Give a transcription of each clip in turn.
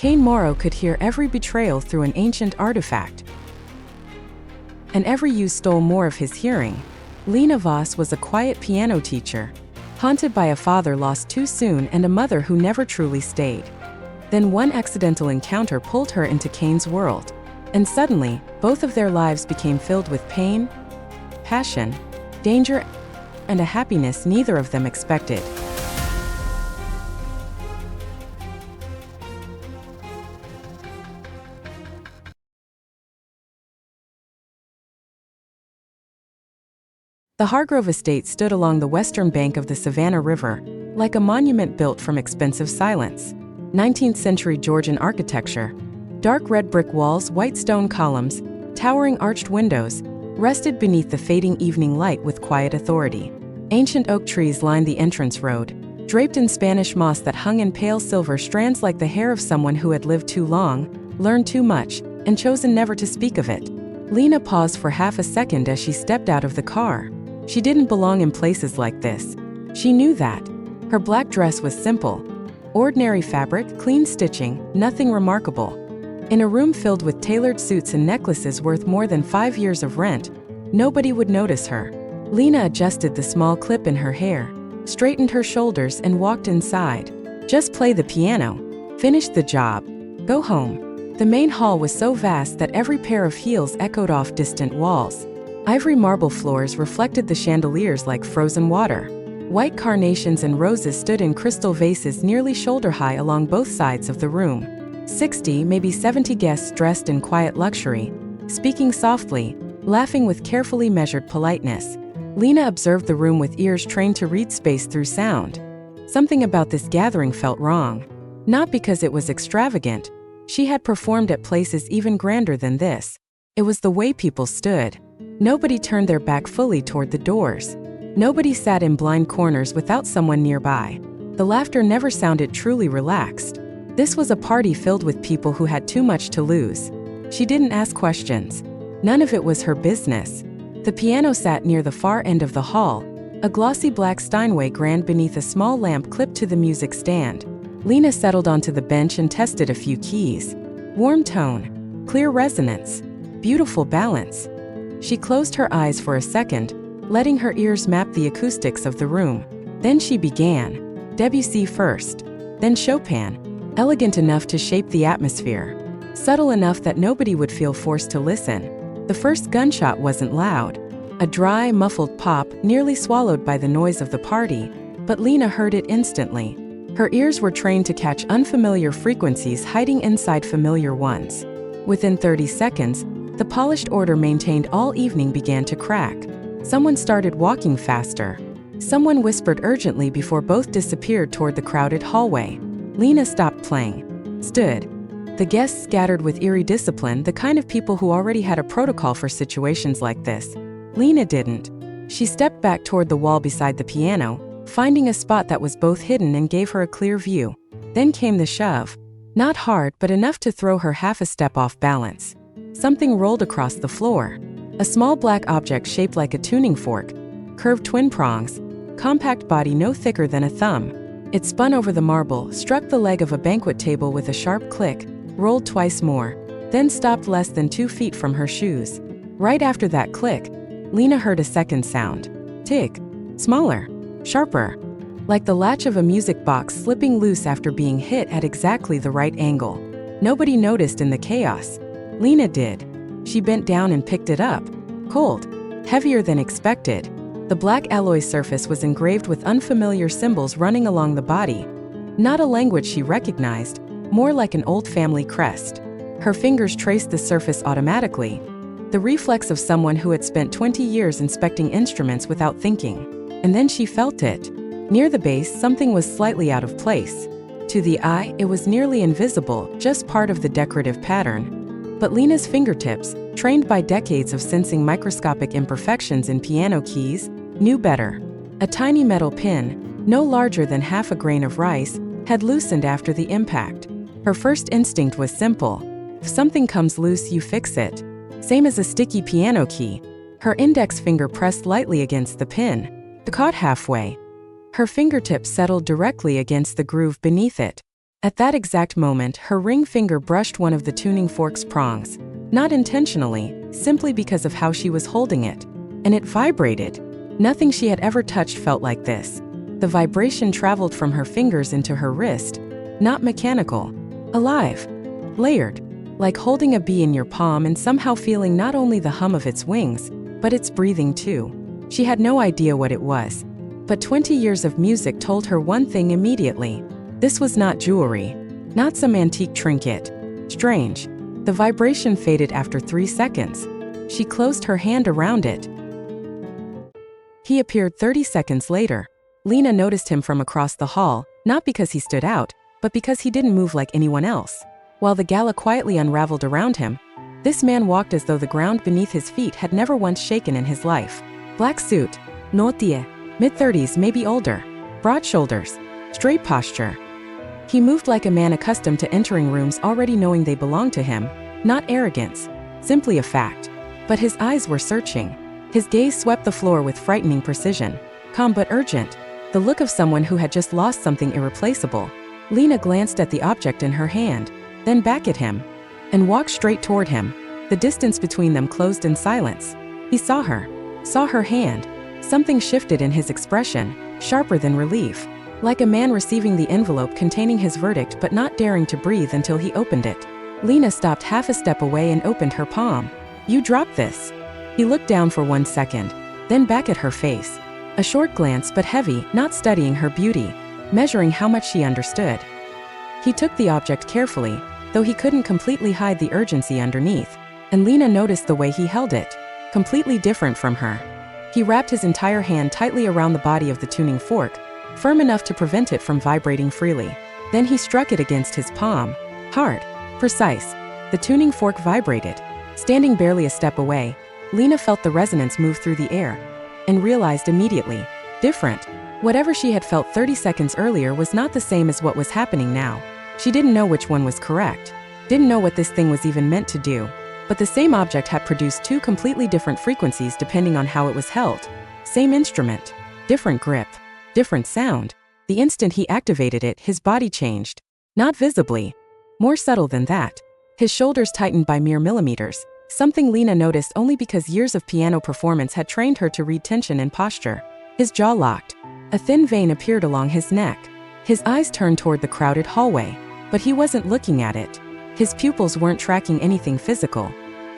Kane Moro could hear every betrayal through an ancient artifact, and every use stole more of his hearing. Lena Voss was a quiet piano teacher, haunted by a father lost too soon and a mother who never truly stayed. Then one accidental encounter pulled her into Kane's world, and suddenly, both of their lives became filled with pain, passion, danger, and a happiness neither of them expected. The Hargrove estate stood along the western bank of the Savannah River, like a monument built from expensive silence. 19th century Georgian architecture. Dark red brick walls, white stone columns, towering arched windows, rested beneath the fading evening light with quiet authority. Ancient oak trees lined the entrance road, draped in Spanish moss that hung in pale silver strands like the hair of someone who had lived too long, learned too much, and chosen never to speak of it. Lena paused for half a second as she stepped out of the car. She didn't belong in places like this. She knew that. Her black dress was simple. Ordinary fabric, clean stitching, nothing remarkable. In a room filled with tailored suits and necklaces worth more than 5 years of rent, nobody would notice her. Lena adjusted the small clip in her hair, straightened her shoulders and walked inside. Just play the piano. Finish the job. Go home. The main hall was so vast that every pair of heels echoed off distant walls. Ivory marble floors reflected the chandeliers like frozen water. White carnations and roses stood in crystal vases nearly shoulder-high along both sides of the room. 60, maybe 70 guests dressed in quiet luxury, speaking softly, laughing with carefully measured politeness. Lena observed the room with ears trained to read space through sound. Something about this gathering felt wrong. Not because it was extravagant. She had performed at places even grander than this. It was the way people stood. Nobody turned their back fully toward the doors. Nobody sat in blind corners without someone nearby. The laughter never sounded truly relaxed. This was a party filled with people who had too much to lose. She didn't ask questions. None of it was her business. The piano sat near the far end of the hall, a glossy black Steinway grand beneath a small lamp clipped to the music stand. Lena settled onto the bench and tested a few keys. Warm tone, clear resonance, beautiful balance. She closed her eyes for a second, letting her ears map the acoustics of the room. Then she began. Debussy first, then Chopin, elegant enough to shape the atmosphere, subtle enough that nobody would feel forced to listen. The first gunshot wasn't loud, a dry, muffled pop nearly swallowed by the noise of the party, but Lena heard it instantly. Her ears were trained to catch unfamiliar frequencies hiding inside familiar ones. Within 30 seconds, the polished order maintained all evening began to crack. Someone started walking faster. Someone whispered urgently before both disappeared toward the crowded hallway. Lena stopped playing. Stood. The guests scattered with eerie discipline, the kind of people who already had a protocol for situations like this. Lena didn't. She stepped back toward the wall beside the piano, finding a spot that was both hidden and gave her a clear view. Then came the shove. Not hard, but enough to throw her half a step off balance. Something rolled across the floor. A small black object shaped like a tuning fork, curved twin prongs, compact body no thicker than a thumb. It spun over the marble, struck the leg of a banquet table with a sharp click, rolled twice more, then stopped less than 2 feet from her shoes. Right after that click, Lena heard a second sound. Tick. Smaller. Sharper. Like the latch of a music box slipping loose after being hit at exactly the right angle. Nobody noticed in the chaos. Lena did. She bent down and picked it up. Cold. Heavier than expected. The black alloy surface was engraved with unfamiliar symbols running along the body. Not a language she recognized, more like an old family crest. Her fingers traced the surface automatically. The reflex of someone who had spent 20 years inspecting instruments without thinking. And then she felt it. Near the base, something was slightly out of place. To the eye, it was nearly invisible, just part of the decorative pattern. But Lena's fingertips, trained by decades of sensing microscopic imperfections in piano keys, knew better. A tiny metal pin, no larger than half a grain of rice, had loosened after the impact. Her first instinct was simple. If something comes loose, you fix it. Same as a sticky piano key. Her index finger pressed lightly against the pin. It caught halfway. Her fingertips settled directly against the groove beneath it. At that exact moment, her ring finger brushed one of the tuning fork's prongs. Not intentionally, simply because of how she was holding it. And it vibrated. Nothing she had ever touched felt like this. The vibration traveled from her fingers into her wrist. Not mechanical. Alive. Layered. Like holding a bee in your palm and somehow feeling not only the hum of its wings, but its breathing too. She had no idea what it was. But 20 years of music told her one thing immediately. This was not jewelry. Not some antique trinket. Strange. The vibration faded after 3 seconds. She closed her hand around it. He appeared 30 seconds later. Lena noticed him from across the hall, not because he stood out, but because he didn't move like anyone else. While the Gala quietly unraveled around him, this man walked as though the ground beneath his feet had never once shaken in his life. Black suit, notie, mid-30s, maybe older, broad shoulders, straight posture. He moved like a man accustomed to entering rooms already knowing they belonged to him, not arrogance, simply a fact. But his eyes were searching. His gaze swept the floor with frightening precision, calm but urgent, the look of someone who had just lost something irreplaceable. Lena glanced at the object in her hand, then back at him, and walked straight toward him. The distance between them closed in silence. He saw her hand. Something shifted in his expression, sharper than relief. Like a man receiving the envelope containing his verdict but not daring to breathe until he opened it. Lena stopped half a step away and opened her palm. You dropped this. He looked down for 1 second, then back at her face. A short glance but heavy, not studying her beauty, measuring how much she understood. He took the object carefully, though he couldn't completely hide the urgency underneath, and Lena noticed the way he held it, completely different from her. He wrapped his entire hand tightly around the body of the tuning fork, firm enough to prevent it from vibrating freely. Then he struck it against his palm. Hard. Precise. The tuning fork vibrated. Standing barely a step away, Lena felt the resonance move through the air, and realized immediately. Different. Whatever she had felt 30 seconds earlier was not the same as what was happening now. She didn't know which one was correct. Didn't know what this thing was even meant to do. But the same object had produced 2 completely different frequencies depending on how it was held. Same instrument. Different grip. Different sound. The instant he activated it, his body changed. Not visibly. More subtle than that. His shoulders tightened by mere millimeters, something Lena noticed only because years of piano performance had trained her to read tension and posture. His jaw locked. A thin vein appeared along his neck. His eyes turned toward the crowded hallway, but he wasn't looking at it. His pupils weren't tracking anything physical.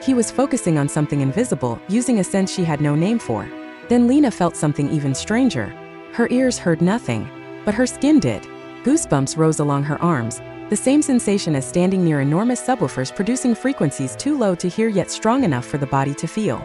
He was focusing on something invisible, using a sense she had no name for. Then Lena felt something even stranger. Her ears heard nothing, but her skin did. Goosebumps rose along her arms, the same sensation as standing near enormous subwoofers producing frequencies too low to hear yet strong enough for the body to feel.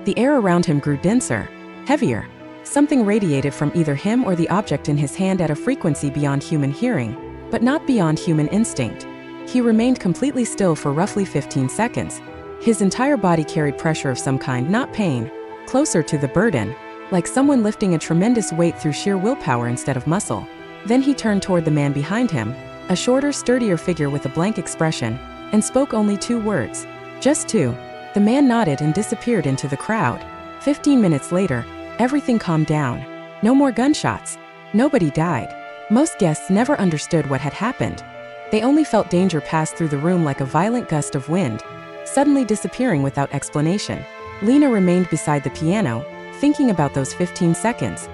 The air around him grew denser, heavier. Something radiated from either him or the object in his hand at a frequency beyond human hearing, but not beyond human instinct. He remained completely still for roughly 15 seconds. His entire body carried pressure of some kind, not pain, closer to the burden, like someone lifting a tremendous weight through sheer willpower instead of muscle. Then he turned toward the man behind him, a shorter, sturdier figure with a blank expression, and spoke only 2 words. Just 2. The man nodded and disappeared into the crowd. 15 minutes later, everything calmed down. No more gunshots. Nobody died. Most guests never understood what had happened. They only felt danger pass through the room like a violent gust of wind, suddenly disappearing without explanation. Lena remained beside the piano, thinking about those 15 seconds.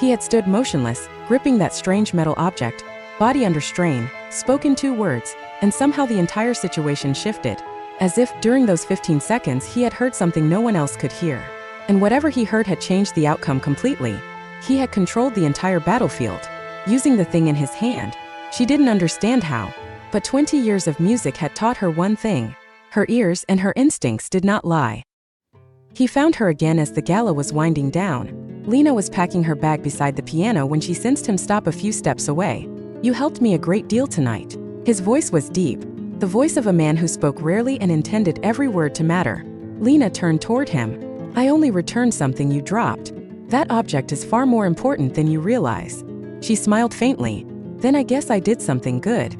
He had stood motionless, gripping that strange metal object, body under strain, spoken 2 words, and somehow the entire situation shifted, as if, during those 15 seconds, he had heard something no one else could hear. And whatever he heard had changed the outcome completely. He had controlled the entire battlefield, using the thing in his hand. She didn't understand how, but 20 years of music had taught her one thing. Her ears and her instincts did not lie. He found her again as the gala was winding down. Lena was packing her bag beside the piano when she sensed him stop a few steps away. You helped me a great deal tonight. His voice was deep, the voice of a man who spoke rarely and intended every word to matter. Lena turned toward him. I only returned something you dropped. That object is far more important than you realize. She smiled faintly. Then I guess I did something good.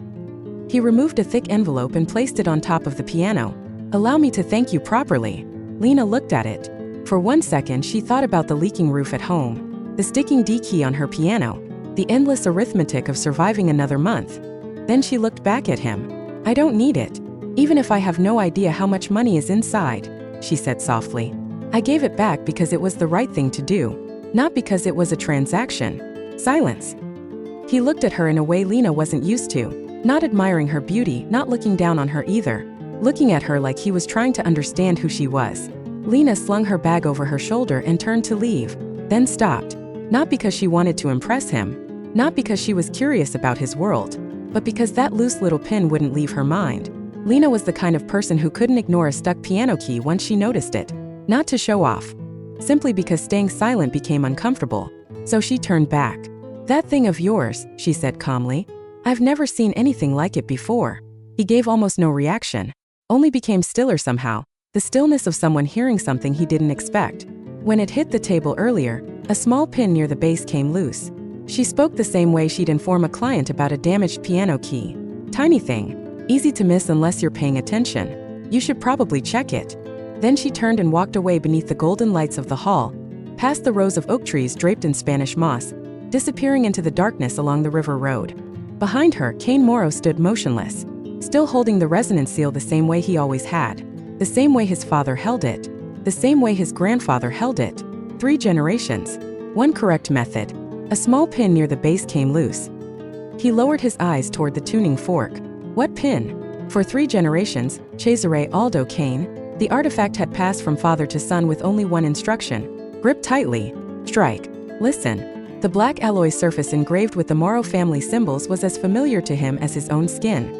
He removed a thick envelope and placed it on top of the piano. Allow me to thank you properly. Lena looked at it. For 1 second she thought about the leaking roof at home, the sticking D key on her piano, the endless arithmetic of surviving another month. Then she looked back at him. "I don't need it. Even if I have no idea how much money is inside," she said softly. "I gave it back because it was the right thing to do, not because it was a transaction." Silence. He looked at her in a way Lena wasn't used to, not admiring her beauty, not looking down on her either, looking at her like he was trying to understand who she was. Lena slung her bag over her shoulder and turned to leave, then stopped. Not because she wanted to impress him, not because she was curious about his world, but because that loose little pin wouldn't leave her mind. Lena was the kind of person who couldn't ignore a stuck piano key once she noticed it. Not to show off, simply because staying silent became uncomfortable. So she turned back. "That thing of yours," she said calmly. "I've never seen anything like it before." He gave almost no reaction, only became stiller somehow, the stillness of someone hearing something he didn't expect. When it hit the table earlier, a small pin near the base came loose. She spoke the same way she'd inform a client about a damaged piano key. "Tiny thing. Easy to miss unless you're paying attention. You should probably check it." Then she turned and walked away beneath the golden lights of the hall, past the rows of oak trees draped in Spanish moss, disappearing into the darkness along the river road. Behind her, Kane Moro stood motionless, still holding the resonance seal the same way he always had, the same way his father held it, the same way his grandfather held it. 3 generations. One correct method. A small pin near the base came loose. He lowered his eyes toward the tuning fork. What pin? For 3 generations, Cesare Aldo Kane, the artifact had passed from father to son with only one instruction: grip tightly, strike, listen. The black alloy surface engraved with the Moro family symbols was as familiar to him as his own skin.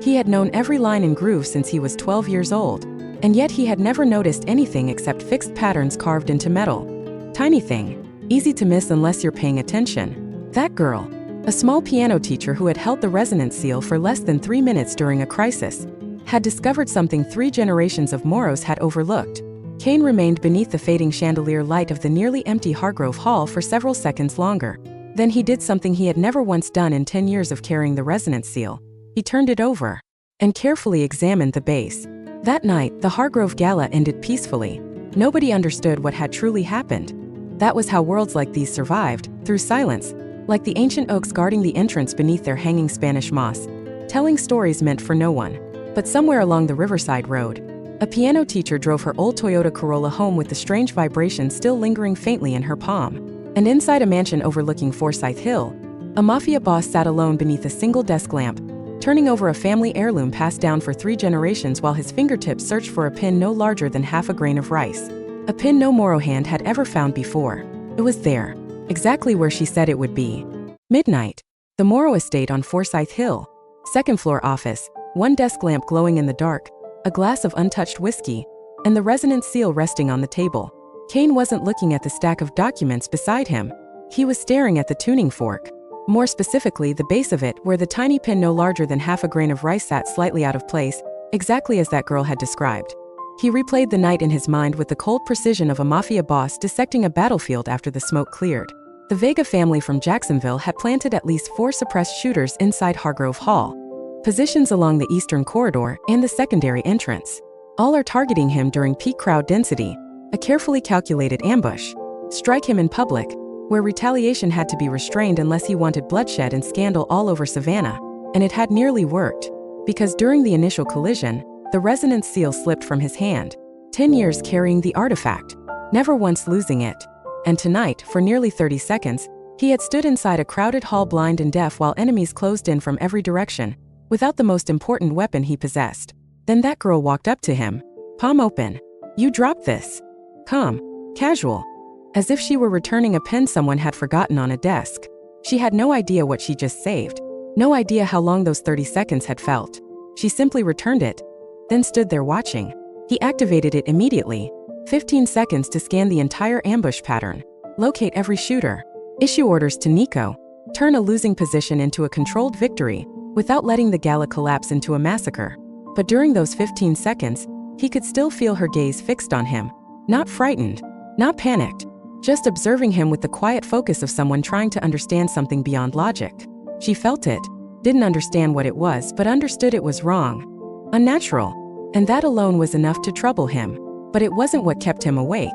He had known every line and groove since he was 12 years old, and yet he had never noticed anything except fixed patterns carved into metal. Tiny thing. Easy to miss unless you're paying attention. That girl, a small piano teacher who had held the resonance seal for less than 3 minutes during a crisis, had discovered something 3 generations of Moros had overlooked. Kane remained beneath the fading chandelier light of the nearly empty Hargrove Hall for several seconds longer. Then he did something he had never once done in 10 years of carrying the resonance seal. He turned it over and carefully examined the base. That night, the Hargrove Gala ended peacefully. Nobody understood what had truly happened. That was how worlds like these survived, through silence, like the ancient oaks guarding the entrance beneath their hanging Spanish moss, telling stories meant for no one. But somewhere along the riverside road, a piano teacher drove her old Toyota Corolla home with the strange vibration still lingering faintly in her palm. And inside a mansion overlooking Forsyth Hill, a Mafia boss sat alone beneath a single desk lamp, turning over a family heirloom passed down for 3 generations while his fingertips searched for a pin no larger than half a grain of rice. A pin no Moro hand had ever found before. It was there, exactly where she said it would be. Midnight. The Moro estate on Forsyth Hill. 2nd floor office. 1 desk lamp glowing in the dark, a glass of untouched whiskey, and the resonance seal resting on the table. Kane wasn't looking at the stack of documents beside him. He was staring at the tuning fork. More specifically, the base of it, where the tiny pin no larger than half a grain of rice sat slightly out of place, exactly as that girl had described. He replayed the night in his mind with the cold precision of a Mafia boss dissecting a battlefield after the smoke cleared. The Vega family from Jacksonville had planted at least 4 suppressed shooters inside Hargrove Hall, positions along the eastern corridor and the secondary entrance. All are targeting him during peak crowd density, a carefully calculated ambush. Strike him in public, where retaliation had to be restrained unless he wanted bloodshed and scandal all over Savannah. And it had nearly worked, because during the initial collision, the resonance seal slipped from his hand. 10 years carrying the artifact, never once losing it. And tonight, for nearly 30 seconds, he had stood inside a crowded hall blind and deaf while enemies closed in from every direction, without the most important weapon he possessed. Then that girl walked up to him, palm open. "You dropped this." Calm, casual, as if she were returning a pen someone had forgotten on a desk. She had no idea what she just saved, no idea how long those 30 seconds had felt. She simply returned it, then stood there watching. He activated it immediately. 15 seconds to scan the entire ambush pattern, locate every shooter, issue orders to Nico, turn a losing position into a controlled victory, without letting the Gala collapse into a massacre. But during those 15 seconds, he could still feel her gaze fixed on him. Not frightened, not panicked, just observing him with the quiet focus of someone trying to understand something beyond logic. She felt it, didn't understand what it was, but understood it was wrong, unnatural, and that alone was enough to trouble him. But it wasn't what kept him awake.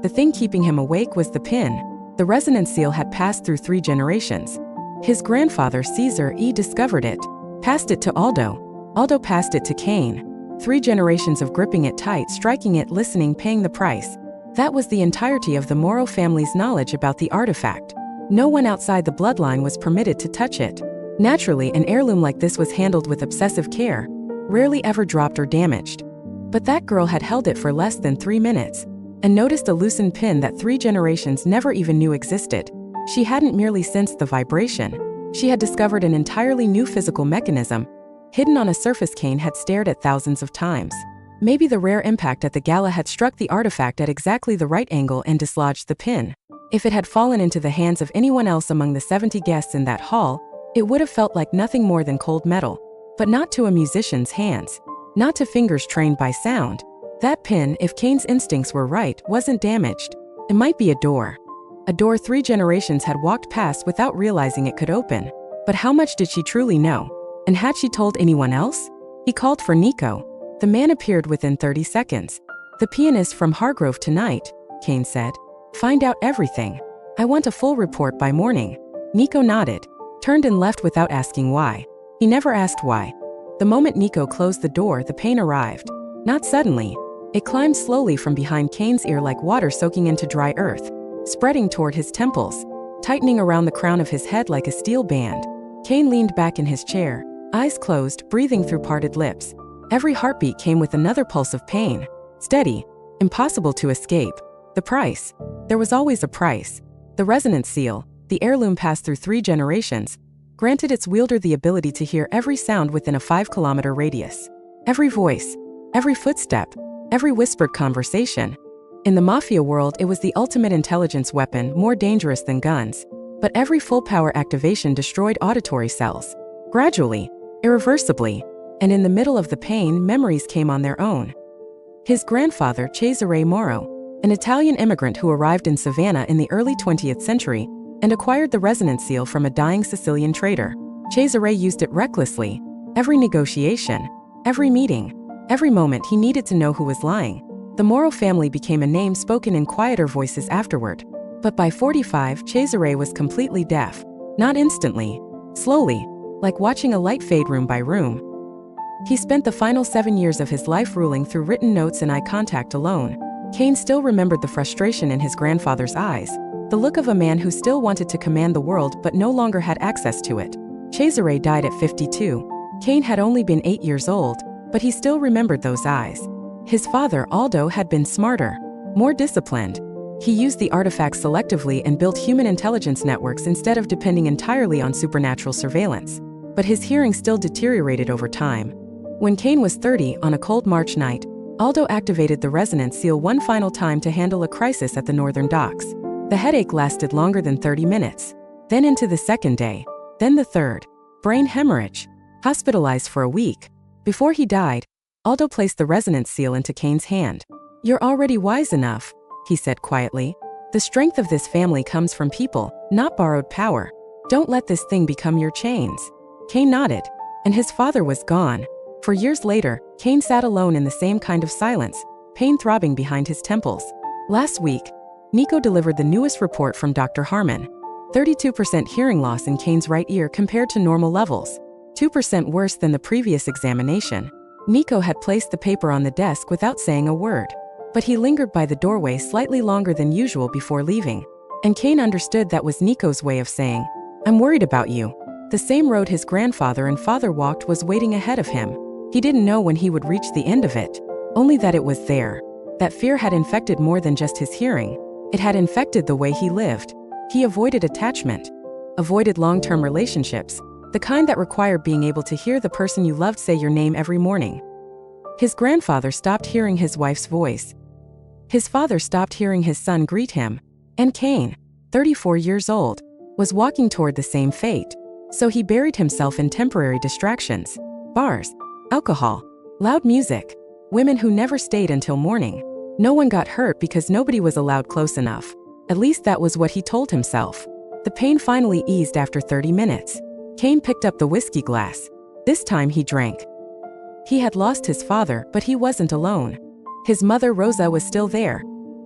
The thing keeping him awake was the pin. The resonance seal had passed through 3 generations. His grandfather Caesar E discovered it, Passed it to Aldo. Aldo passed it to Kane. 3 generations of gripping it tight, striking it, listening, paying the price. That was the entirety of the Moro family's knowledge about the artifact. No one outside the bloodline was permitted to touch it. Naturally, an heirloom like this was handled with obsessive care, rarely ever dropped or damaged. But that girl had held it for less than 3 minutes, and noticed a loosened pin that 3 generations never even knew existed. She hadn't merely sensed the vibration. She had discovered an entirely new physical mechanism, hidden on a surface Kane had stared at thousands of times. Maybe the rare impact at the Gala had struck the artifact at exactly the right angle and dislodged the pin. If it had fallen into the hands of anyone else among the 70 guests in that hall, it would have felt like nothing more than cold metal. But not to a musician's hands. Not to fingers trained by sound. That pin, if Kane's instincts were right, wasn't damaged. It might be a door. A door 3 generations had walked past without realizing it could open. But how much did she truly know? And had she told anyone else? He called for Nico. The man appeared within 30 seconds. The pianist from Hargrove tonight, Kane said. Find out everything. I want a full report by morning. Nico nodded, turned and left without asking why. He never asked why. The moment Nico closed the door, the pain arrived. Not suddenly. It climbed slowly from behind Kane's ear like water soaking into dry earth, spreading toward his temples, tightening around the crown of his head like a steel band. Kane leaned back in his chair, eyes closed, breathing through parted lips. Every heartbeat came with another pulse of pain. Steady, impossible to escape. The price. There was always a price. The resonance seal, the heirloom passed through 3 generations, granted its wielder the ability to hear every sound within a 5-kilometer radius. Every voice, every footstep, every whispered conversation. In the Mafia world, it was the ultimate intelligence weapon, more dangerous than guns. But every full-power activation destroyed auditory cells. Gradually, irreversibly, and in the middle of the pain, memories came on their own. His grandfather, Cesare Moro, an Italian immigrant who arrived in Savannah in the early 20th century and acquired the resonance seal from a dying Sicilian trader. Cesare used it recklessly. Every negotiation, every meeting, every moment he needed to know who was lying. The Moro family became a name spoken in quieter voices afterward. But by 45, Cesare was completely deaf. Not instantly, slowly, like watching a light fade room by room. He spent the final 7 years of his life ruling through written notes and eye contact alone. Kane still remembered the frustration in his grandfather's eyes, the look of a man who still wanted to command the world but no longer had access to it. Cesare died at 52. Kane had only been 8 years old, but he still remembered those eyes. His father, Aldo, had been smarter, more disciplined. He used the artifacts selectively and built human intelligence networks instead of depending entirely on supernatural surveillance. But his hearing still deteriorated over time. When Kane was 30, on a cold March night, Aldo activated the resonance seal one final time to handle a crisis at the northern docks. The headache lasted longer than 30 minutes. Then into the second day. Then the third. Brain hemorrhage. Hospitalized for a week. Before he died, Aldo placed the resonance seal into Kane's hand. You're already wise enough, he said quietly. The strength of this family comes from people, not borrowed power. Don't let this thing become your chains. Kane nodded, and his father was gone. For years later, Kane sat alone in the same kind of silence, pain throbbing behind his temples. Last week, Nico delivered the newest report from Dr. Harmon. 32% hearing loss in Kane's right ear compared to normal levels. 2% worse than the previous examination. Nico had placed the paper on the desk without saying a word. But he lingered by the doorway slightly longer than usual before leaving. And Kane understood that was Nico's way of saying, I'm worried about you. The same road his grandfather and father walked was waiting ahead of him. He didn't know when he would reach the end of it, only that it was there. That fear had infected more than just his hearing. It had infected the way he lived. He avoided attachment, avoided long-term relationships, the kind that required being able to hear the person you loved say your name every morning. His grandfather stopped hearing his wife's voice. His father stopped hearing his son greet him. And Kane, 34 years old, was walking toward the same fate. So he buried himself in temporary distractions. Bars, alcohol, loud music, women who never stayed until morning. No one got hurt because nobody was allowed close enough. At least that was what he told himself. The pain finally eased after 30 minutes. Kane picked up the whiskey glass. This time he drank. He had lost his father, but he wasn't alone. His mother, Rosa, was still there.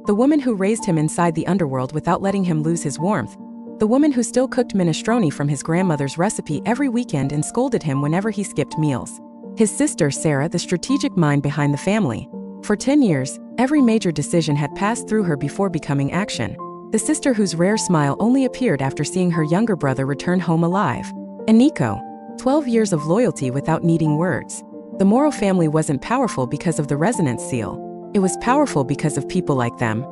The woman who raised him inside the underworld without letting him lose his warmth. the woman who still cooked minestrone from his grandmother's recipe every weekend and scolded him whenever he skipped meals. His sister, Sarah, the strategic mind behind the family. For 10 years, every major decision had passed through her before becoming action. The sister whose rare smile only appeared after seeing her younger brother return home alive. And Nico, 12 years of loyalty without needing words. The Moro family wasn't powerful because of the resonance seal. It was powerful because of people like them.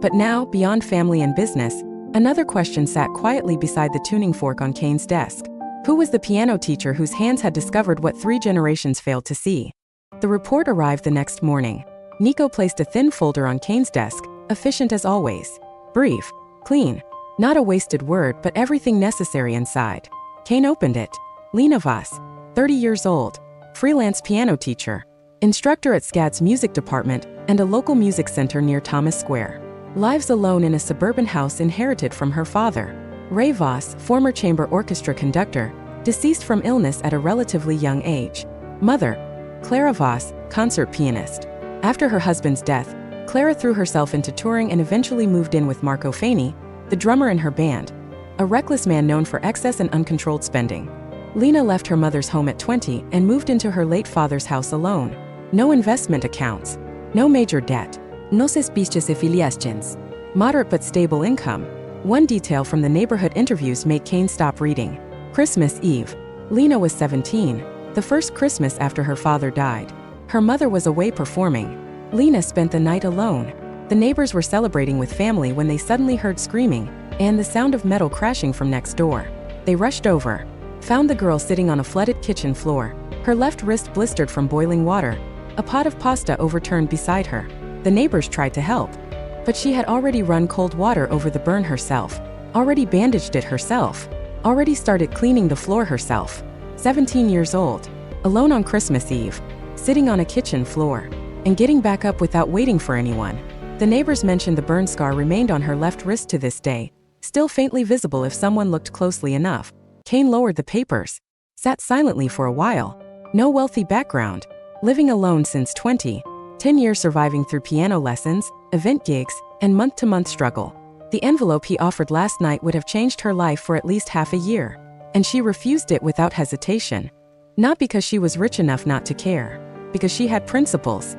But now, beyond family and business, another question sat quietly beside the tuning fork on Kane's desk. Who was the piano teacher whose hands had discovered what 3 generations failed to see? The report arrived the next morning. Nico placed a thin folder on Kane's desk, efficient as always. Brief, clean, not a wasted word but everything necessary inside. Kane opened it. Lena Voss, 30 years old, freelance piano teacher, instructor at SCAD's music department and a local music center near Thomas Square. Lives alone in a suburban house inherited from her father. Ray Voss, former chamber orchestra conductor, deceased from illness at a relatively young age. Mother, Clara Voss, concert pianist. After her husband's death, Clara threw herself into touring and eventually moved in with Marco Fani, the drummer in her band, a reckless man known for excess and uncontrolled spending. Lena left her mother's home at 20 and moved into her late father's house alone. No investment accounts, no major debt, no suspicious affiliations, moderate but stable income. One detail from the neighborhood interviews made Kane stop reading. Christmas Eve. Lena was 17, the first Christmas after her father died. Her mother was away performing. Lena spent the night alone. The neighbors were celebrating with family when they suddenly heard screaming and the sound of metal crashing from next door. They rushed over, found the girl sitting on a flooded kitchen floor, her left wrist blistered from boiling water, a pot of pasta overturned beside her. The neighbors tried to help, but she had already run cold water over the burn herself, already bandaged it herself, already started cleaning the floor herself. 17 years old, alone on Christmas Eve, sitting on a kitchen floor, and getting back up without waiting for anyone. The neighbors mentioned the burn scar remained on her left wrist to this day, still faintly visible if someone looked closely enough. Kane lowered the papers, sat silently for a while. No wealthy background, living alone since 20, 10 years surviving through piano lessons, event gigs, and month-to-month struggle. The envelope he offered last night would have changed her life for at least half a year, and she refused it without hesitation. Not because she was rich enough not to care, because she had principles.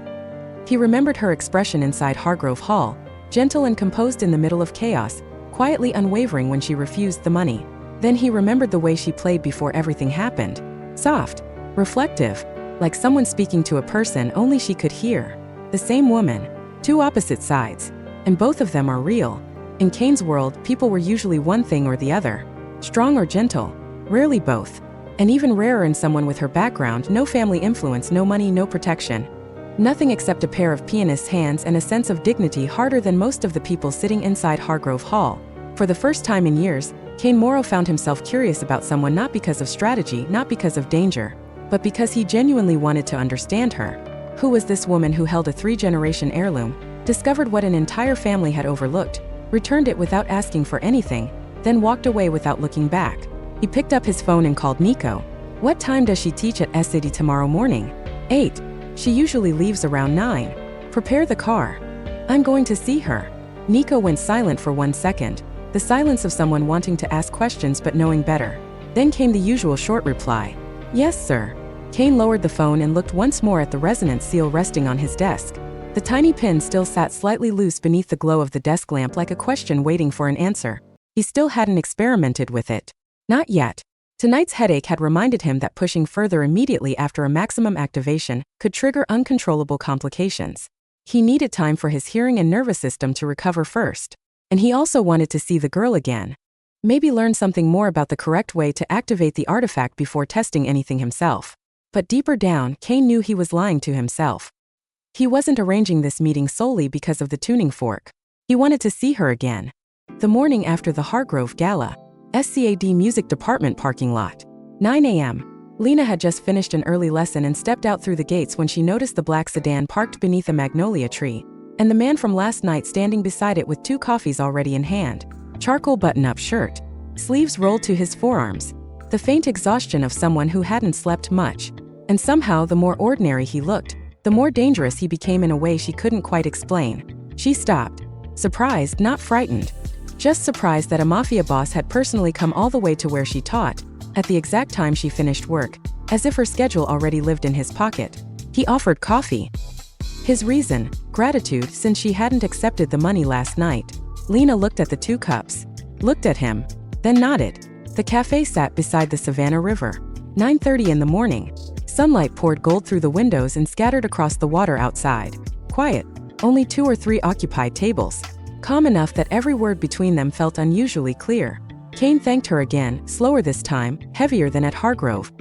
He remembered her expression inside Hargrove Hall, gentle and composed in the middle of chaos, quietly unwavering when she refused the money. Then he remembered the way she played before everything happened. Soft, reflective, like someone speaking to a person only she could hear. The same woman, 2 opposite sides, and both of them are real. In Kane's world, people were usually one thing or the other, strong or gentle, rarely both. And even rarer in someone with her background, no family influence, no money, no protection. Nothing except a pair of pianist's hands and a sense of dignity harder than most of the people sitting inside Hargrove Hall. For the first time in years, Kane Moro found himself curious about someone not because of strategy, not because of danger, but because he genuinely wanted to understand her. Who was this woman who held a 3-generation heirloom, discovered what an entire family had overlooked, returned it without asking for anything, then walked away without looking back? He picked up his phone and called Nico. What time does she teach at SCD tomorrow morning? 8. She usually leaves around 9. Prepare the car. I'm going to see her. Nico went silent for 1 second, the silence of someone wanting to ask questions but knowing better. Then came the usual short reply. Yes, sir. Kane lowered the phone and looked once more at the resonance seal resting on his desk. The tiny pin still sat slightly loose beneath the glow of the desk lamp like a question waiting for an answer. He still hadn't experimented with it. Not yet. Tonight's headache had reminded him that pushing further immediately after a maximum activation could trigger uncontrollable complications. He needed time for his hearing and nervous system to recover first. And he also wanted to see the girl again. Maybe learn something more about the correct way to activate the artifact before testing anything himself. But deeper down, Kane knew he was lying to himself. He wasn't arranging this meeting solely because of the tuning fork. He wanted to see her again. The morning after the Hargrove Gala, SCAD music department parking lot. 9 a.m. Lena had just finished an early lesson and stepped out through the gates when she noticed the black sedan parked beneath a magnolia tree, and the man from last night standing beside it with 2 coffees already in hand. Charcoal button-up shirt, sleeves rolled to his forearms. The faint exhaustion of someone who hadn't slept much. And somehow the more ordinary he looked, the more dangerous he became in a way she couldn't quite explain. She stopped, surprised, not frightened. just surprised that a Mafia boss had personally come all the way to where she taught, at the exact time she finished work, as if her schedule already lived in his pocket. He offered coffee. His reason, gratitude since she hadn't accepted the money last night. Lena looked at the 2 cups, looked at him, then nodded. The cafe sat beside the Savannah River. 9:30 in the morning. Sunlight poured gold through the windows and scattered across the water outside. Quiet. Only 2 or 3 occupied tables. Calm enough that every word between them felt unusually clear. Kane thanked her again, slower this time, heavier than at Hargrove.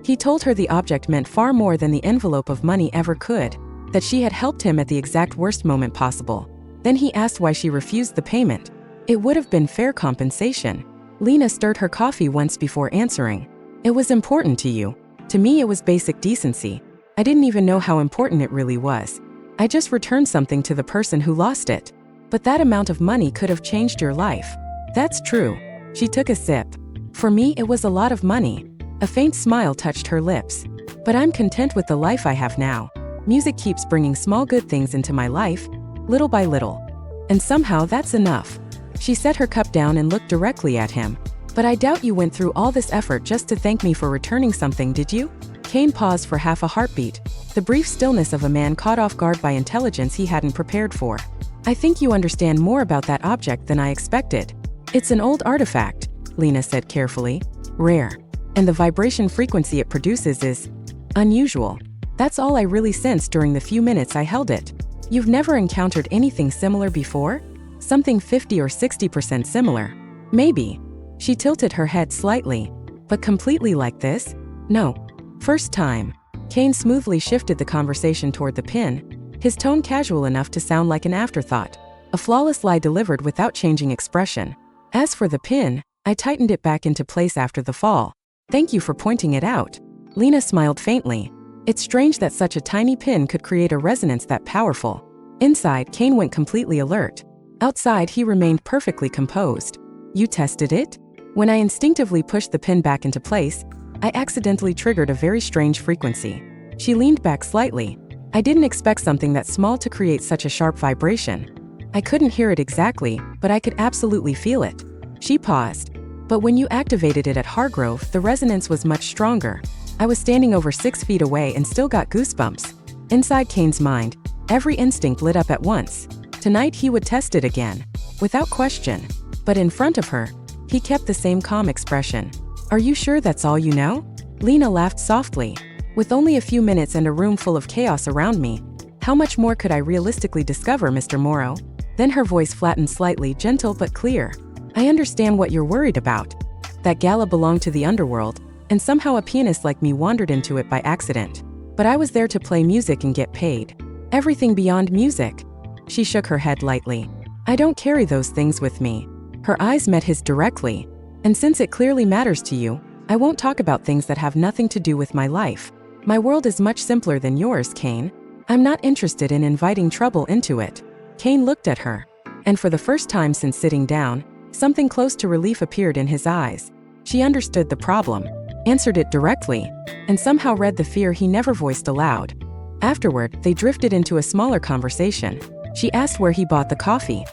He told her the object meant far more than the envelope of money ever could, that she had helped him at the exact worst moment possible. Then he asked why she refused the payment. It would have been fair compensation. Lena stirred her coffee once before answering. It was important to you. To me it was basic decency. I didn't even know how important it really was. I just returned something to the person who lost it. But that amount of money could have changed your life. That's true. She took a sip. For me it was a lot of money. A faint smile touched her lips. But I'm content with the life I have now. Music keeps bringing small good things into my life, little by little. And somehow that's enough. She set her cup down and looked directly at him. But I doubt you went through all this effort just to thank me for returning something, did you? Kane paused for half a heartbeat, the brief stillness of a man caught off guard by intelligence he hadn't prepared for. I think you understand more about that object than I expected. It's an old artifact, Lena said carefully. Rare. And the vibration frequency it produces is unusual. That's all I really sensed during the few minutes I held it. You've never encountered anything similar before? Something 50 or 60% similar? Maybe. She tilted her head slightly. But completely like this? No. First time. Kane smoothly shifted the conversation toward the pin, his tone casual enough to sound like an afterthought. A flawless lie delivered without changing expression. As for the pin, I tightened it back into place after the fall. Thank you for pointing it out. Lena smiled faintly. It's strange that such a tiny pin could create a resonance that powerful. Inside, Kane went completely alert. Outside, he remained perfectly composed. You tested it? When I instinctively pushed the pin back into place, I accidentally triggered a very strange frequency. She leaned back slightly. I didn't expect something that small to create such a sharp vibration. I couldn't hear it exactly, but I could absolutely feel it. She paused. But when you activated it at Hargrove, the resonance was much stronger. I was standing over 6 feet away and still got goosebumps. Inside Kane's mind, every instinct lit up at once. Tonight he would test it again. Without question. But in front of her, he kept the same calm expression. Are you sure that's all you know? Lena laughed softly. With only a few minutes and a room full of chaos around me, how much more could I realistically discover, Mr. Moro? Then her voice flattened slightly, gentle but clear. I understand what you're worried about. That Gala belonged to the underworld, and somehow a pianist like me wandered into it by accident. But I was there to play music and get paid. Everything beyond music. She shook her head lightly. I don't carry those things with me. Her eyes met his directly. And since it clearly matters to you, I won't talk about things that have nothing to do with my life. My world is much simpler than yours, Kane. I'm not interested in inviting trouble into it. Kane looked at her. And for the first time since sitting down, something close to relief appeared in his eyes. She understood the problem, answered it directly, and somehow read the fear he never voiced aloud. Afterward, they drifted into a smaller conversation. She asked where he bought the coffee.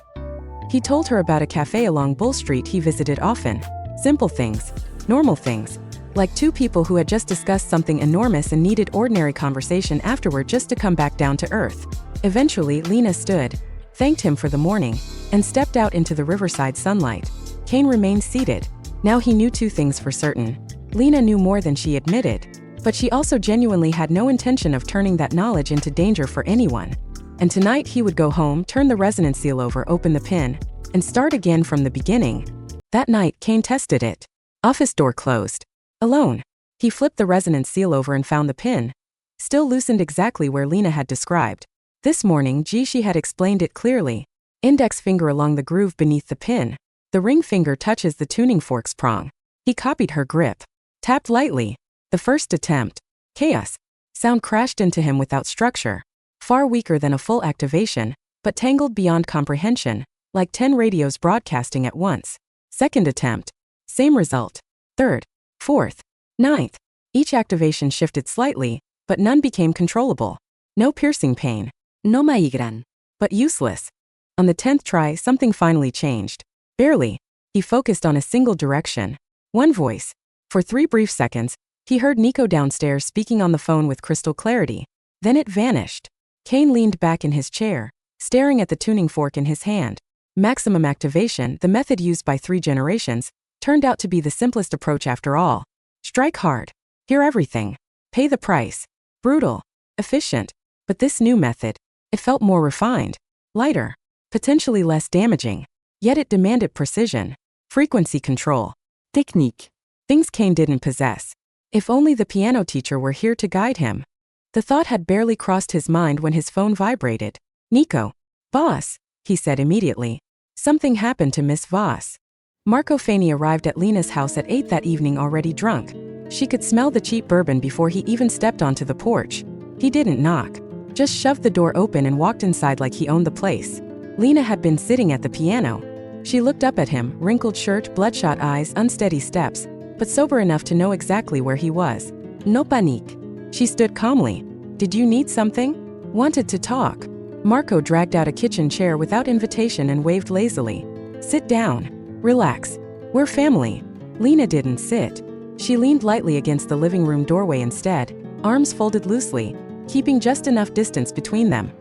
He told her about a cafe along Bull Street he visited often. Simple things, normal things, like 2 people who had just discussed something enormous and needed ordinary conversation afterward just to come back down to earth. Eventually, Lena stood, thanked him for the morning, and stepped out into the riverside sunlight. Kane remained seated. Now he knew 2 things for certain. Lena knew more than she admitted, but she also genuinely had no intention of turning that knowledge into danger for anyone. And tonight he would go home, turn the resonance seal over, open the pin, and start again from the beginning. That night, Kane tested it. Office door closed. Alone. He flipped the resonance seal over and found the pin. Still loosened exactly where Lena had described. This morning, she had explained it clearly. Index finger along the groove beneath the pin. The ring finger touches the tuning fork's prong. He copied her grip. Tapped lightly. The first attempt. Chaos. Sound crashed into him without structure. Far weaker than a full activation, but tangled beyond comprehension, like 10 radios broadcasting at once. Second attempt. Same result. Third. Fourth. Ninth. Each activation shifted slightly, but none became controllable. No piercing pain. No maigran. But useless. On the 10th try, something finally changed. Barely. He focused on a single direction. One voice. For 3 brief seconds, he heard Nico downstairs speaking on the phone with crystal clarity. Then it vanished. Kane leaned back in his chair, staring at the tuning fork in his hand. Maximum activation, the method used by 3 generations, turned out to be the simplest approach after all. Strike hard. Hear everything. Pay the price. Brutal. Efficient. But this new method, it felt more refined. Lighter. Potentially less damaging. Yet it demanded precision. Frequency control. Technique. Things Kane didn't possess. If only the piano teacher were here to guide him. The thought had barely crossed his mind when his phone vibrated. Nico. Voss, he said immediately. Something happened to Miss Voss. Marco Fanny arrived at Lena's house at 8 that evening already drunk. She could smell the cheap bourbon before he even stepped onto the porch. He didn't knock. Just shoved the door open and walked inside like he owned the place. Lena had been sitting at the piano. She looked up at him, wrinkled shirt, bloodshot eyes, unsteady steps, but sober enough to know exactly where he was. No panique. She stood calmly. Did you need something? Wanted to talk. Marco dragged out a kitchen chair without invitation and waved lazily. Sit down. Relax. We're family. Lena didn't sit. She leaned lightly against the living room doorway instead, arms folded loosely, keeping just enough distance between them.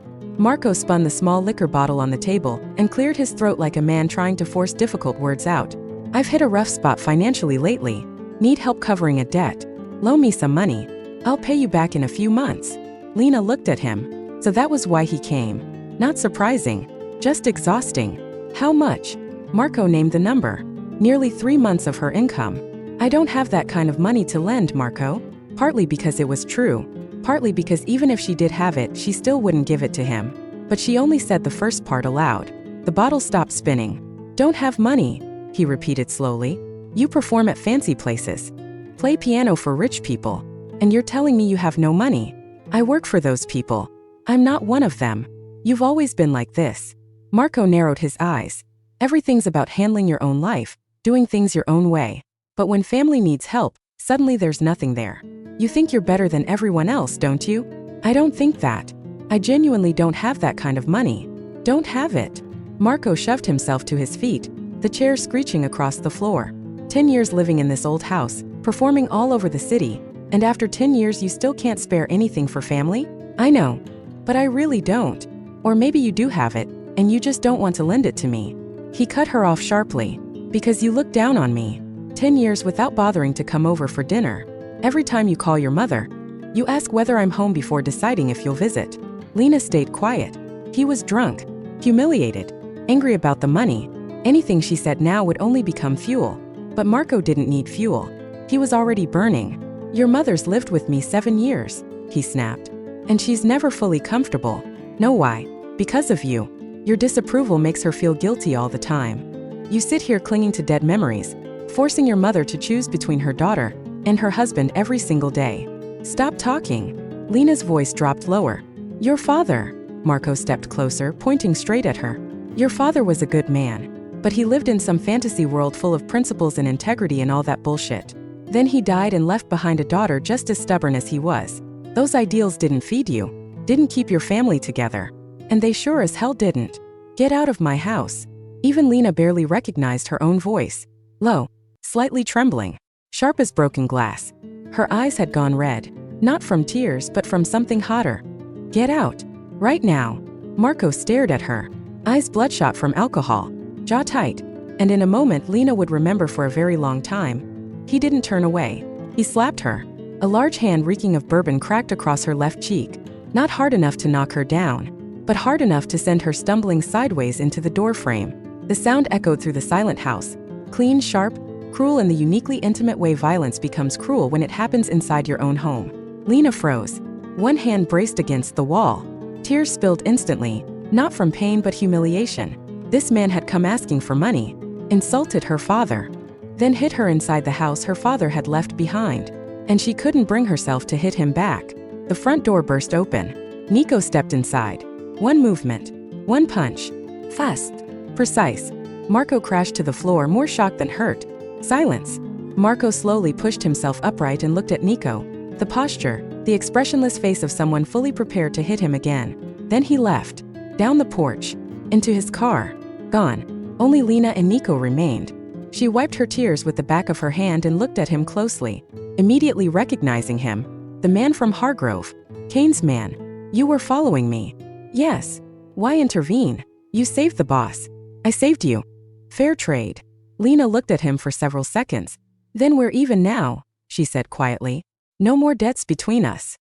Marco spun the small liquor bottle on the table and cleared his throat like a man trying to force difficult words out. I've hit a rough spot financially lately. Need help covering a debt. Loan me some money. I'll pay you back in a few months. Lena looked at him. So that was why he came. Not surprising. Just exhausting. How much? Marco named the number. Nearly 3 months of her income. I don't have that kind of money to lend, Marco. Partly because it was true. Partly because even if she did have it, she still wouldn't give it to him. But she only said the first part aloud. The bottle stopped spinning. Don't have money, he repeated slowly. You perform at fancy places. Play piano for rich people. And you're telling me you have no money. I work for those people. I'm not one of them. You've always been like this. Marco narrowed his eyes. Everything's about handling your own life, doing things your own way. But when family needs help, suddenly there's nothing there. You think you're better than everyone else, don't you? I don't think that. I genuinely don't have that kind of money. Don't have it. Marco shoved himself to his feet, the chair screeching across the floor. 10 years living in this old house, performing all over the city, and after 10 years you still can't spare anything for family? I know. But I really don't. Or maybe you do have it, and you just don't want to lend it to me. He cut her off sharply. Because you look down on me. 10 years without bothering to come over for dinner. Every time you call your mother, you ask whether I'm home before deciding if you'll visit. Lena stayed quiet. He was drunk, humiliated, angry about the money. Anything she said now would only become fuel. But Marco didn't need fuel. He was already burning. Your mother's lived with me 7 years, he snapped. And she's never fully comfortable. Know why? Because of you. Your disapproval makes her feel guilty all the time. You sit here clinging to dead memories, forcing your mother to choose between her daughter and her husband every single day. Stop talking. Lena's voice dropped lower. Your father. Marco stepped closer, pointing straight at her. Your father was a good man. But he lived in some fantasy world full of principles and integrity and all that bullshit. Then he died and left behind a daughter just as stubborn as he was. Those ideals didn't feed you, didn't keep your family together. And they sure as hell didn't. Get out of my house. Even Lena barely recognized her own voice. Low, slightly trembling, sharp as broken glass. Her eyes had gone red, not from tears but from something hotter. Get out. Right now. Marco stared at her, eyes bloodshot from alcohol, jaw tight. And in a moment Lena would remember for a very long time. He didn't turn away. He slapped her. A large hand reeking of bourbon cracked across her left cheek. Not hard enough to knock her down, but hard enough to send her stumbling sideways into the doorframe. The sound echoed through the silent house. Clean, sharp, cruel in the uniquely intimate way violence becomes cruel when it happens inside your own home. Lena froze. One hand braced against the wall. Tears spilled instantly, not from pain but humiliation. This man had come asking for money, insulted her father, then hit her inside the house her father had left behind. And she couldn't bring herself to hit him back. The front door burst open. Nico stepped inside. One movement. One punch. Fast. Precise. Marco crashed to the floor, more shocked than hurt. Silence. Marco slowly pushed himself upright and looked at Nico. The posture, the expressionless face of someone fully prepared to hit him again. Then he left. Down the porch. Into his car. Gone. Only Lena and Nico remained. She wiped her tears with the back of her hand and looked at him closely, immediately recognizing him. The man from Hargrove. Kane's man. You were following me. Yes. Why intervene? You saved the boss. I saved you. Fair trade. Lena looked at him for several seconds. Then we're even now, she said quietly. No more debts between us.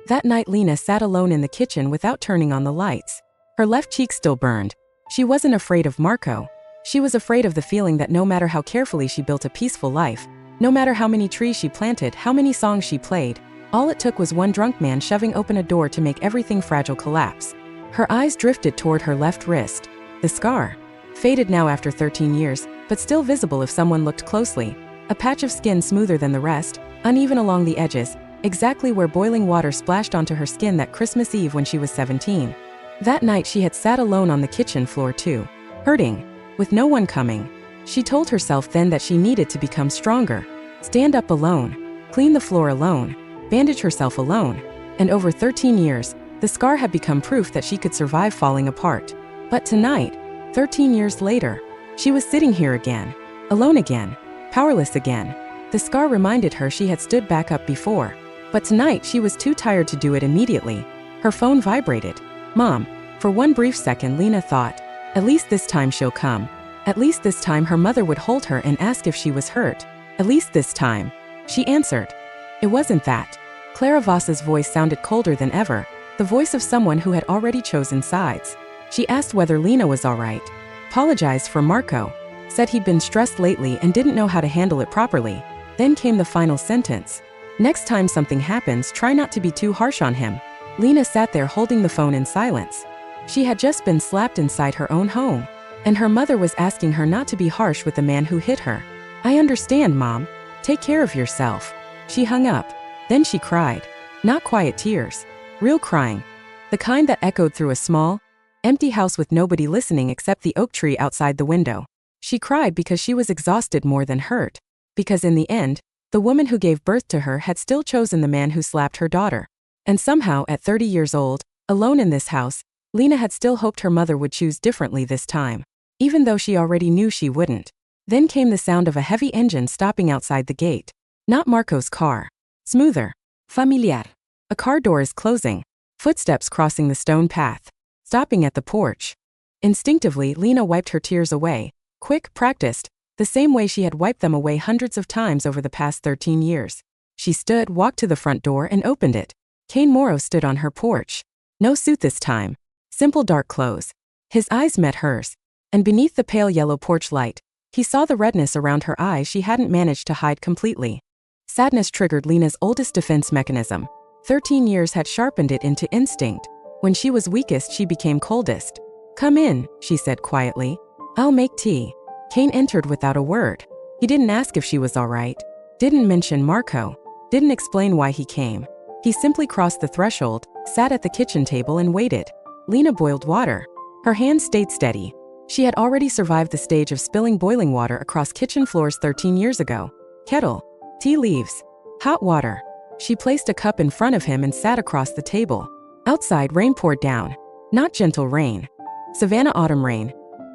That night Lena sat alone in the kitchen without turning on the lights. Her left cheek still burned. She wasn't afraid of Marco. She was afraid of the feeling that no matter how carefully she built a peaceful life, no matter how many trees she planted, how many songs she played, all it took was one drunk man shoving open a door to make everything fragile collapse. Her eyes drifted toward her left wrist. The scar. Faded now after 13 years, but still visible if someone looked closely. A patch of skin smoother than the rest, uneven along the edges, exactly where boiling water splashed onto her skin that Christmas Eve when she was 17. That night she had sat alone on the kitchen floor too, hurting, with no one coming. She told herself then that she needed to become stronger, stand up alone, clean the floor alone, bandage herself alone, and over 13 years, the scar had become proof that she could survive falling apart. But tonight, 13 years later, she was sitting here again, alone again, powerless again. The scar reminded her she had stood back up before, but tonight she was too tired to do it immediately. Her phone vibrated. Mom. For one brief second Lena thought, at least this time she'll come. At least this time her mother would hold her and ask if she was hurt. At least this time. She answered. It wasn't that. Clara Voss's voice sounded colder than ever, the voice of someone who had already chosen sides. She asked whether Lena was all right. Apologized for Marco. Said he'd been stressed lately and didn't know how to handle it properly. Then came the final sentence. Next time something happens, try not to be too harsh on him. Lena sat there holding the phone in silence. She had just been slapped inside her own home, and her mother was asking her not to be harsh with the man who hit her. I understand, Mom. Take care of yourself. She hung up. Then she cried. Not quiet tears. Real crying. The kind that echoed through a small, empty house with nobody listening except the oak tree outside the window. She cried because she was exhausted more than hurt. Because in the end, the woman who gave birth to her had still chosen the man who slapped her daughter. And somehow, at 30 years old, alone in this house, Lena had still hoped her mother would choose differently this time, even though she already knew she wouldn't. Then came the sound of a heavy engine stopping outside the gate. Not Marco's car. Smoother. Familiar. A car door is closing. Footsteps crossing the stone path. Stopping at the porch. Instinctively, Lena wiped her tears away. Quick, practiced, the same way she had wiped them away hundreds of times over the past 13 years. She stood, walked to the front door and opened it. Kane Moro stood on her porch. No suit this time. Simple dark clothes. His eyes met hers. And beneath the pale yellow porch light, he saw the redness around her eyes she hadn't managed to hide completely. Sadness triggered Lena's oldest defense mechanism. 13 years had sharpened it into instinct. When she was weakest, she became coldest. Come in, she said quietly. I'll make tea. Kane entered without a word. He didn't ask if she was all right. Didn't mention Marco. Didn't explain why he came. He simply crossed the threshold, sat at the kitchen table and waited. Lena boiled water. Her hands stayed steady. She had already survived the stage of spilling boiling water across kitchen floors 13 years ago. Kettle. Tea leaves. Hot water. She placed a cup in front of him and sat across the table. Outside, rain poured down. Not gentle rain. Savannah autumn rain.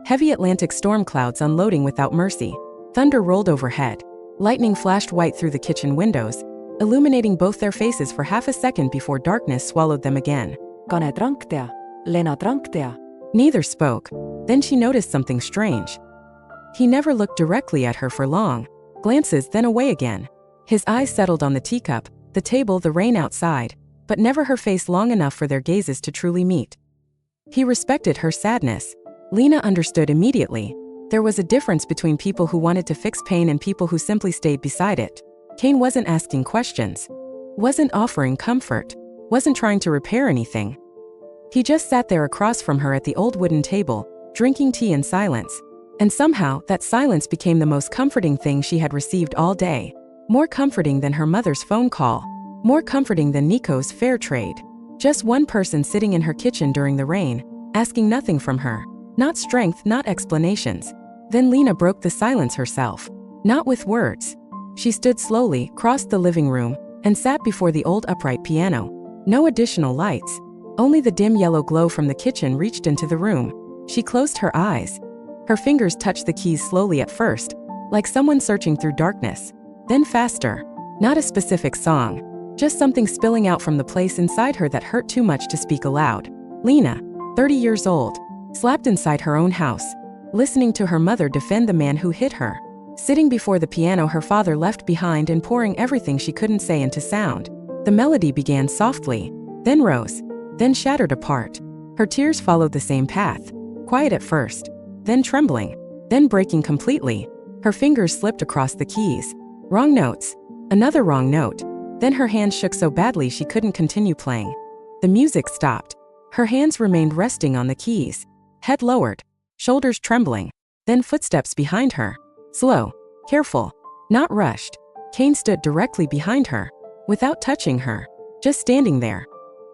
Heavy Atlantic storm clouds unloading without mercy. Thunder rolled overhead. Lightning flashed white through the kitchen windows, illuminating both their faces for half a second before darkness swallowed them again. Kane drank det. Lena drank det. Neither spoke. Then she noticed something strange. He never looked directly at her for long. Glances, then away again. His eyes settled on the teacup, the table, the rain outside, but never her face long enough for their gazes to truly meet. He respected her sadness. Lena understood immediately. There was a difference between people who wanted to fix pain and people who simply stayed beside it. Kane wasn't asking questions. Wasn't offering comfort. Wasn't trying to repair anything. He just sat there across from her at the old wooden table, drinking tea in silence. And somehow, that silence became the most comforting thing she had received all day. More comforting than her mother's phone call. More comforting than Nico's fair trade. Just one person sitting in her kitchen during the rain, asking nothing from her. Not strength, not explanations. Then Lena broke the silence herself. Not with words. She stood slowly, crossed the living room, and sat before the old upright piano. No additional lights. Only the dim yellow glow from the kitchen reached into the room. She closed her eyes. Her fingers touched the keys slowly at first, like someone searching through darkness. Then faster. Not a specific song, just something spilling out from the place inside her that hurt too much to speak aloud. Lena, 30 years old, slapped inside her own house, listening to her mother defend the man who hit her. Sitting before the piano her father left behind and pouring everything she couldn't say into sound. The melody began softly, then rose, then shattered apart. Her tears followed the same path, quiet at first, then trembling, then breaking completely. Her fingers slipped across the keys. Wrong notes. Another wrong note. Then her hands shook so badly she couldn't continue playing. The music stopped. Her hands remained resting on the keys. Head lowered, shoulders trembling. Then footsteps behind her. Slow, careful, not rushed. Kane stood directly behind her, without touching her, just standing there.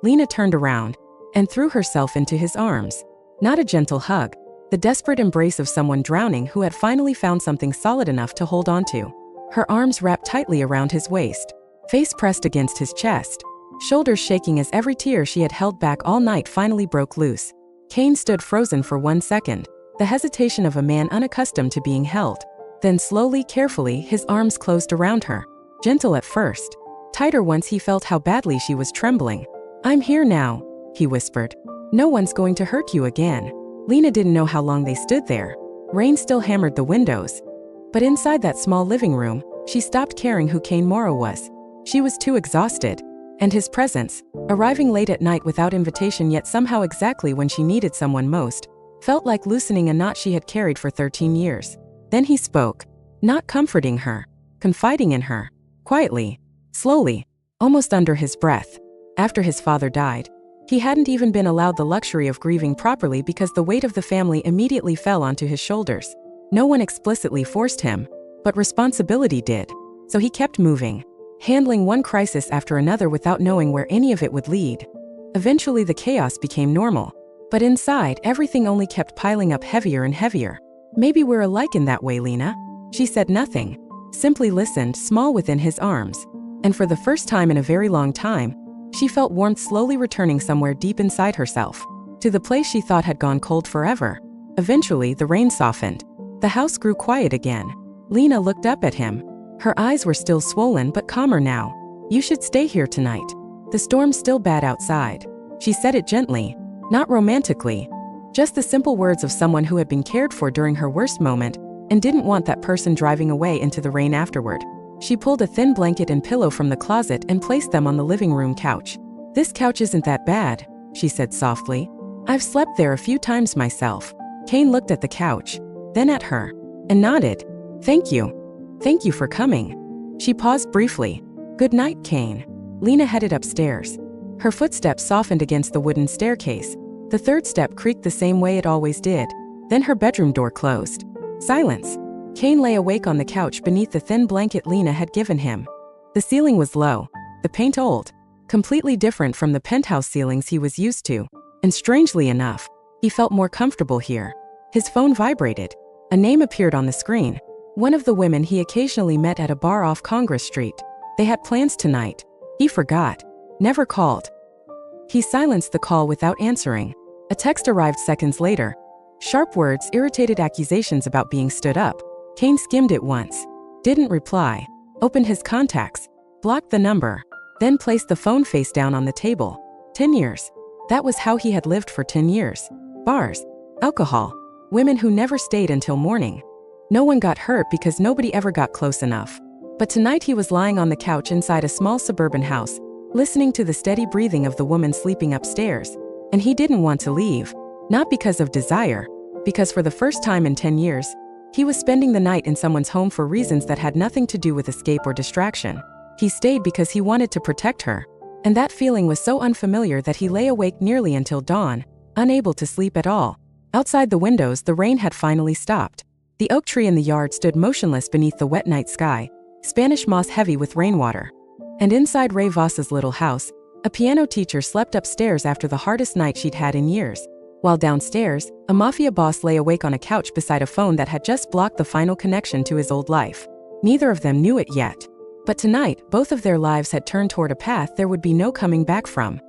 Lena turned around and threw herself into his arms. Not a gentle hug, the desperate embrace of someone drowning who had finally found something solid enough to hold onto. Her arms wrapped tightly around his waist, face pressed against his chest, shoulders shaking as every tear she had held back all night finally broke loose. Kane stood frozen for 1 second, the hesitation of a man unaccustomed to being held. Then slowly, carefully, his arms closed around her. Gentle at first, tighter once he felt how badly she was trembling. "I'm here now," he whispered. "No one's going to hurt you again." Lena didn't know how long they stood there. Rain still hammered the windows. But inside that small living room, she stopped caring who Kane Moro was. She was too exhausted. And his presence, arriving late at night without invitation yet somehow exactly when she needed someone most, felt like loosening a knot she had carried for 13 years. Then he spoke, not comforting her, confiding in her, quietly, slowly, almost under his breath. After his father died, he hadn't even been allowed the luxury of grieving properly because the weight of the family immediately fell onto his shoulders. No one explicitly forced him, but responsibility did. So he kept moving, handling one crisis after another without knowing where any of it would lead. Eventually the chaos became normal, but inside everything only kept piling up heavier and heavier. "Maybe we're alike in that way, Lena." She said nothing, simply listened, small within his arms. And for the first time in a very long time, she felt warmth slowly returning somewhere deep inside herself, to the place she thought had gone cold forever. Eventually, the rain softened. The house grew quiet again. Lena looked up at him. Her eyes were still swollen but calmer now. "You should stay here tonight. The storm's still bad outside." She said it gently, not romantically. Just the simple words of someone who had been cared for during her worst moment and didn't want that person driving away into the rain afterward. She pulled a thin blanket and pillow from the closet and placed them on the living room couch. "This couch isn't that bad," she said softly. "I've slept there a few times myself." Kane looked at the couch, then at her, and nodded. "Thank you. Thank you for coming." She paused briefly. "Good night, Kane." Lena headed upstairs. Her footsteps softened against the wooden staircase. The third step creaked the same way it always did. Then her bedroom door closed. Silence. Kane lay awake on the couch beneath the thin blanket Lena had given him. The ceiling was low, the paint old, completely different from the penthouse ceilings he was used to. And strangely enough, he felt more comfortable here. His phone vibrated. A name appeared on the screen. One of the women he occasionally met at a bar off Congress Street. They had plans tonight. He forgot. Never called. He silenced the call without answering. A text arrived seconds later. Sharp words, irritated accusations about being stood up. Kane skimmed it once. Didn't reply. Opened his contacts. Blocked the number. Then placed the phone face down on the table. 10 years. That was how he had lived for 10 years. Bars. Alcohol. Women who never stayed until morning. No one got hurt because nobody ever got close enough. But tonight he was lying on the couch inside a small suburban house, listening to the steady breathing of the woman sleeping upstairs. And he didn't want to leave. Not because of desire, because for the first time in 10 years, he was spending the night in someone's home for reasons that had nothing to do with escape or distraction. He stayed because he wanted to protect her. And that feeling was so unfamiliar that he lay awake nearly until dawn, unable to sleep at all. Outside the windows, the rain had finally stopped. The oak tree in the yard stood motionless beneath the wet night sky, Spanish moss heavy with rainwater. And inside Ray Voss's little house, a piano teacher slept upstairs after the hardest night she'd had in years. While downstairs, a Mafia boss lay awake on a couch beside a phone that had just blocked the final connection to his old life. Neither of them knew it yet. But tonight, both of their lives had turned toward a path there would be no coming back from.